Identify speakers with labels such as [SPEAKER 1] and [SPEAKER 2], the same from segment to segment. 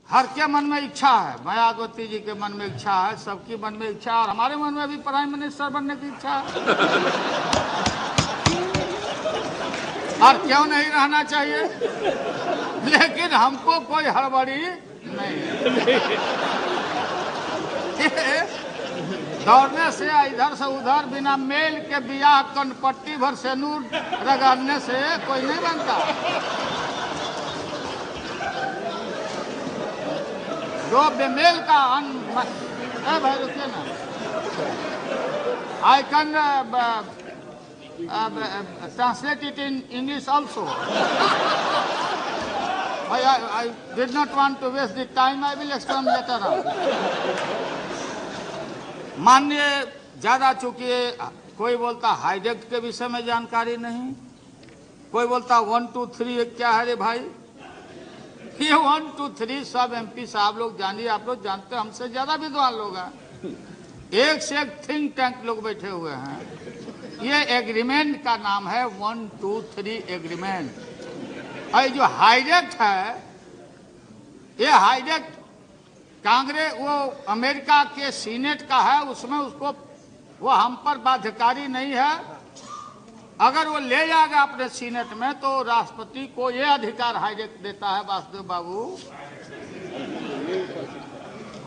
[SPEAKER 1] हर के मन में इच्छा है, मायावती जी के मन में इच्छा है, सबकी मन में इच्छा है, और हमारे मन में भी प्राइम मिनिस्टर बनने की इच्छा है। और क्यों नहीं रहना चाहिए, लेकिन हमको कोई हड़बड़ी नहीं है। दौड़ने से इधर से उधर बिना मेल के बियाह कनपट्टी भर से नूर रगड़ने से कोई नहीं बनता। जो बेमेल का भाई रुकिए ना, I can translate it in English also. I did not want to waste the time. I will explain later on. माननीय ज्यादा चूंकि कोई बोलता हाईजेक्ट के विषय में जानकारी नहीं, कोई बोलता 1 2 3 क्या है रे भाई। ये 1 2 3 सब एमपी साहब लोग जानिए, आप लोग जानते हैं, हमसे ज्यादा विद्वान लोग हैं, एक से एक थिंक टैंक लोग बैठे हुए हैं। ये एग्रीमेंट का नाम है 1 2 3 एग्रीमेंट। और जो हाईजेक्ट है, ये हाईजेक्ट कांग्रेस वो अमेरिका के सीनेट का है, उसमें उसको वो हम पर बाध्यकारी नहीं है। अगर वो ले जाएगा अपने सीनेट में तो राष्ट्रपति को ये अधिकार हाईजेक्ट देता है। वासुदेव बाबू,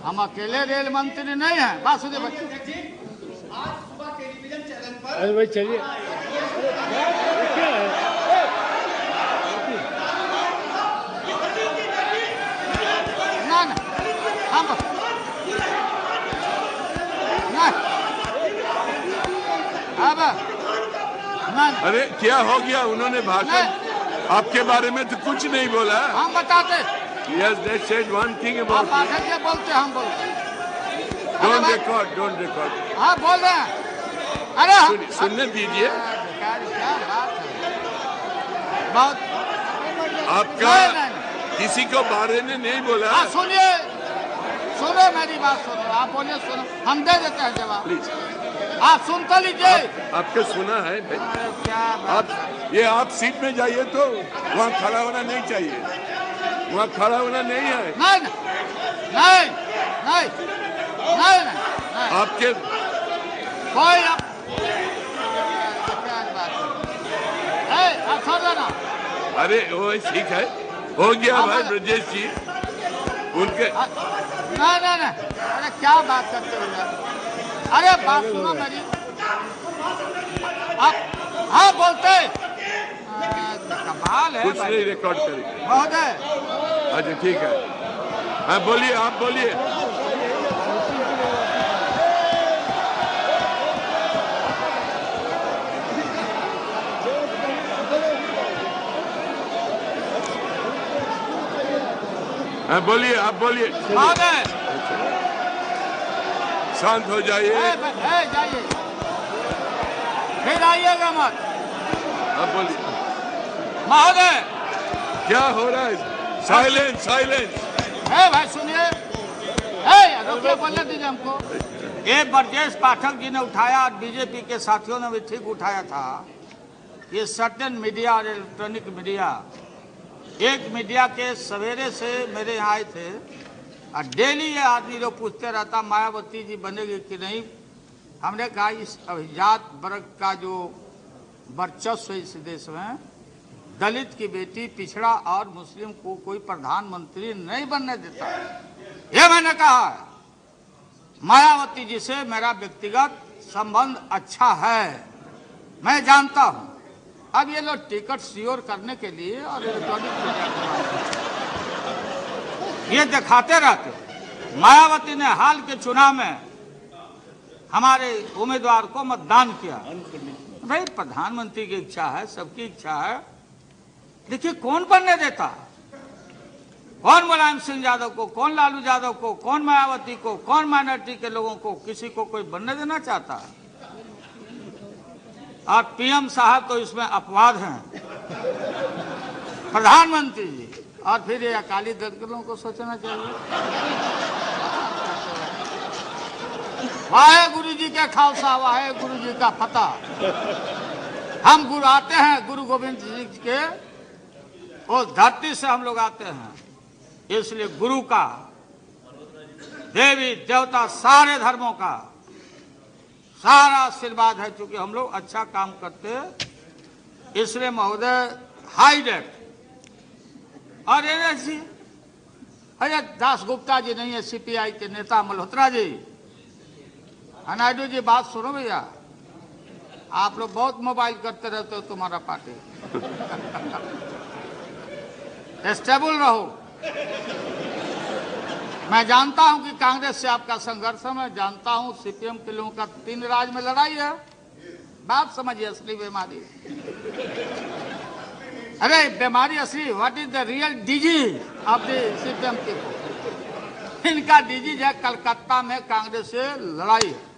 [SPEAKER 1] हम अकेले रेल मंत्री नहीं हैं। वासुदेव
[SPEAKER 2] अरे भाई चलिए, क्या है?
[SPEAKER 1] ना ना हम ना अब ना।
[SPEAKER 3] अरे क्या हो गया, उन्होंने भाषण आपके बारे में तो कुछ नहीं बोला।
[SPEAKER 1] हम बताते।
[SPEAKER 3] Yes, they said one thing
[SPEAKER 1] आप
[SPEAKER 3] about
[SPEAKER 1] आगे क्या बोलते, हम बोलते।
[SPEAKER 3] don't record, don't record.
[SPEAKER 1] हाँ बोल रहे हैं। अरे
[SPEAKER 3] सुनने दीजिए।
[SPEAKER 1] क्या बात है, बहुत
[SPEAKER 3] आपका
[SPEAKER 1] नहीं।
[SPEAKER 3] किसी को बारे में नहीं बोला।
[SPEAKER 1] हाँ सुनिए, सुनो मेरी बात सुनो, आप बोलिए, सुनो, हम दे देते हैं जवाब।
[SPEAKER 3] प्लीज
[SPEAKER 1] आप सुन तो लीजिए।
[SPEAKER 3] आपके सुना है भाई।
[SPEAKER 1] अरे क्या बात
[SPEAKER 3] ये आप सीट में जाइए तो वहाँ खड़ा होना नहीं चाहिए, वहाँ खड़ा होना नहीं है।
[SPEAKER 1] नहीं नहीं नहीं नहीं नहीं
[SPEAKER 3] आपके
[SPEAKER 1] कोई क्या बात है, आप छोड़ देना।
[SPEAKER 3] अरे वो ठीक है, हो गया भाई ब्रजेश जी उनके।
[SPEAKER 1] नहीं नहीं नहीं, अरे क्या बात करते हो यार। अरे बात सुनो मेरी, आप हाँ बोलते। कमाल है
[SPEAKER 3] कुछ
[SPEAKER 1] भाई।
[SPEAKER 3] नहीं रिकॉर्ड करेंगे।
[SPEAKER 1] महोदय
[SPEAKER 3] अच्छा ठीक है, हाँ बोलिए, आप बोलिए। हाँ बोलिए, आप बोलिए।
[SPEAKER 1] महोदय
[SPEAKER 3] शांत हो जाइए।
[SPEAKER 1] जाइए, फिर आइएगा मत।
[SPEAKER 3] आप बोलिए।
[SPEAKER 1] महोदय
[SPEAKER 3] क्या हो रहा है? Silence silence.
[SPEAKER 1] भाई सुनिए, रुकिए, बोलने दीजिए हमको। ये ब्रजेश पाठक जी ने उठाया और बीजेपी के साथियों ने भी ठीक उठाया था। ये सर्टेन मीडिया और इलेक्ट्रॉनिक मीडिया, एक मीडिया के सवेरे से मेरे यहाँ आए थे और डेली ये आदमी लोग पूछते रहता मायावती जी बनेगी कि नहीं। हमने कहा इस अभिजात वर्ग का जो वर्चस्व इस देश में, दलित की बेटी, पिछड़ा और मुस्लिम को कोई प्रधानमंत्री नहीं बनने देता। ये मैंने कहा है। मायावती जी से मेरा व्यक्तिगत संबंध अच्छा है, मैं जानता हूं। अब ये लोग टिकट सियोर करने के लिए और इलेक्ट्रॉनिक मीडिया ये दिखाते रहते। मायावती ने हाल के चुनाव में हमारे उम्मीदवार को मतदान किया। भाई प्रधानमंत्री की इच्छा है, सबकी इच्छा है, देखिए कौन बनने देता, कौन मुलायम सिंह यादव को, कौन लालू यादव को, कौन मायावती को, कौन माइनॉरिटी के लोगों को, किसी को कोई बनने देना चाहता है। और पीएम साहब तो इसमें अपवाद हैं, प्रधानमंत्री जी। और फिर ये अकाली दल के लोगों को सोचना चाहिए। वाहे गुरु जी के खालसा, वाहे गुरु जी का फतह। हम गुरु आते हैं, गुरु गोविंद जी के उस धरती से हम लोग आते हैं। इसलिए गुरु का, देवी देवता, सारे धर्मों का सारा आशीर्वाद है। चूंकि हम लोग अच्छा काम करते, इसलिए महोदय हाई डेट और एनएससी, अरे दास गुप्ता जी नहीं है, सीपीआई के नेता मल्होत्रा जी, नायडू जी, बात सुनो भैया, आप लोग बहुत मोबाइल करते रहते हो, तुम्हारा पार्टी स्टेबल रहो। मैं जानता हूं कि कांग्रेस से आपका संघर्ष है, मैं जानता हूं सीपीएम के लोगों का 3 राज्य में लड़ाई है। बात समझिए, असली बीमारी, अरे बीमारी असली, what is the real disease of the CPM people. इनका डिजीज है कलकत्ता में कांग्रेस से लड़ाई है।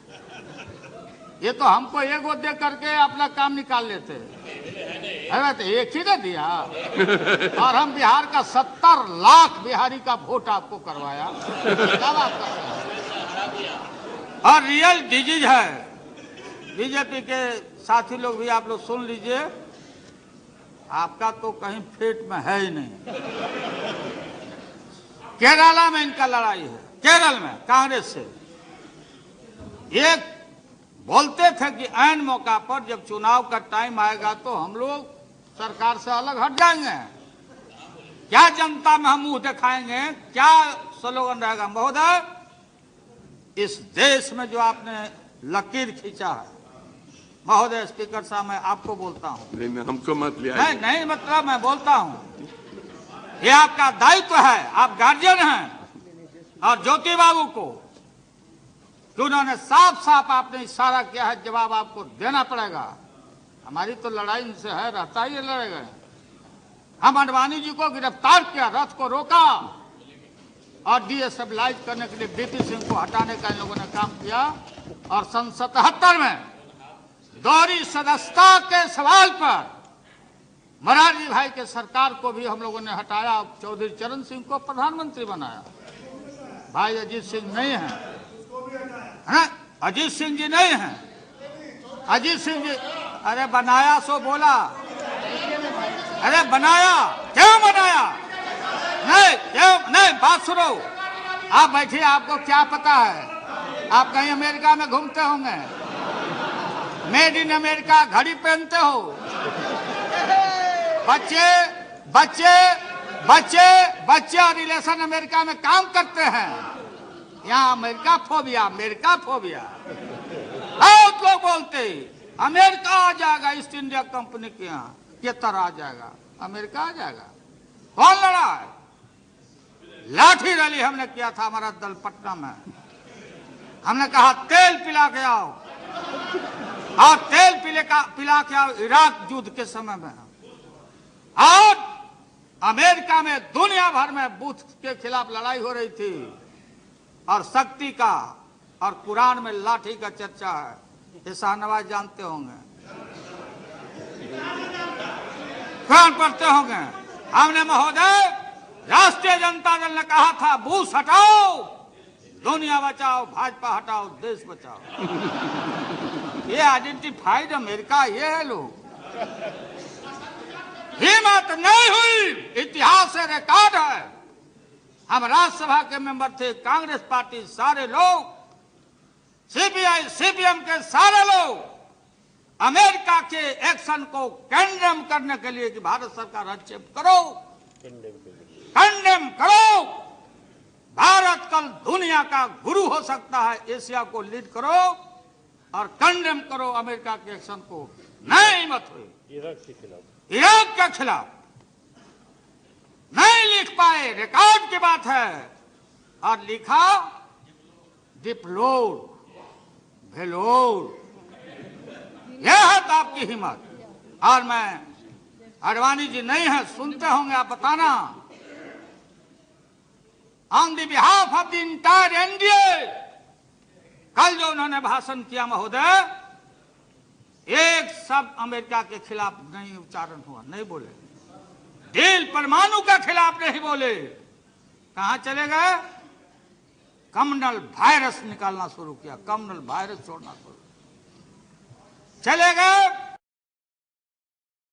[SPEAKER 1] ये तो हमको एक वोट दे करके अपना काम निकाल लेते, अरे तो एक ही ने दिया, और हम बिहार का 70 लाख बिहारी का वोट आपको करवाया, क्या बात कर रहे हैं? और रियल डिजीज है। बीजेपी के साथी लोग भी आप लोग सुन लीजिए, आपका तो कहीं पेट में है ही नहीं। केरला में इनका लड़ाई है, केरल में कांग्रेस से। एक बोलते थे कि ऐन मौका पर जब चुनाव का टाइम आएगा तो हम लोग सरकार से अलग हट जाएंगे, क्या जनता में हम मुंह दिखाएंगे, क्या स्लोगन रहेगा। महोदय, इस देश में जो आपने लकीर खींचा है, महोदय स्पीकर साहब, मैं आपको बोलता हूं,
[SPEAKER 3] नहीं, हमको मत लिया,
[SPEAKER 1] नहीं मतलब मैं बोलता हूं, ये आपका दायित्व है, आप गार्जियन हैं। और ज्योति बाबू को उन्होंने साफ साफ आपने इशारा किया है, जवाब आपको देना पड़ेगा। हमारी तो लड़ाई इनसे है, रहता ही लड़ेगा। हम अडवाणी जी को गिरफ्तार किया, रथ को रोका और डीएस्टेबलाइज करने के लिए बीपी सिंह को हटाने का इन लोगों ने काम किया। और सन 77 में दोहरी सदस्यता के सवाल पर मोरारजी भाई के सरकार को भी हम लोगों ने हटाया, चौधरी चरण सिंह को प्रधानमंत्री बनाया। भाई अजीत सिंह नहीं है, अजीत सिंह जी नहीं है, अजीत सिंह जी, अरे बनाया सो बोला, अरे बनाया, क्यों बनाया? नहीं क्यों नहीं, बात सुनो, आप बैठिए, आपको क्या पता है, आप कहीं अमेरिका में घूमते होंगे, मेड इन अमेरिका घड़ी पहनते हो, बच्चे बच्चे बच्चे बच्चे रिलेशन अमेरिका में काम करते हैं। यहाँ अमेरिका फोबिया, अमेरिका फोबिया, बहुत लोग बोलते अमेरिका आ जाएगा, ईस्ट इंडिया कंपनी के यहाँ ये तरह आ जाएगा, अमेरिका आ जाएगा। कौन लड़ा है? लाठी रैली हमने किया था, हमारा दल पटना में, हमने कहा तेल पिला के आओ, और तेल पिला के आओ इराक युद्ध के समय में। और अमेरिका में दुनिया भर में बुद्ध के खिलाफ लड़ाई हो रही थी, और शक्ति का और कुरान में लाठी का चर्चा है, ये शाहनवाज जानते होंगे, कुरान पढ़ते होंगे। हमने महोदय, राष्ट्रीय जनता दल ने कहा था बुश हटाओ, दुनिया बचाओ, भाजपा हटाओ, देश बचाओ। ये आइडेंटिफाइड अमेरिका, ये है लोग। हिम्मत नहीं हुई, इतिहास से रिकॉर्ड है। हम राज्यसभा के मेंबर थे, कांग्रेस पार्टी सारे लोग, सीपीआई सीपीएम के सारे लोग अमेरिका के एक्शन को कंडेम करने के लिए कि भारत सरकार हस्तक्षेप करो, कंडेम करो। भारत कल दुनिया का गुरु हो सकता है, एशिया को लीड करो और कंडेम करो अमेरिका के एक्शन को। नहीं मत हुई, इराक के खिलाफ नहीं लिख पाए, रिकॉर्ड की बात है, और लिखा डिप्लोर भेलोर। यह है तो आपकी हिम्मत। और मैं, अडवाणी जी नहीं है, सुनते होंगे आप, बताना on the behalf of the entire NDA. कल जो उन्होंने भाषण किया महोदय, एक शब्द अमेरिका के खिलाफ नहीं उच्चारण हुआ, नहीं बोले, डील परमाणु के खिलाफ नहीं बोले। कहां चले गए? कम्युनल वायरस निकालना शुरू किया, कम्युनल वायरस छोड़ना शुरू चले गए।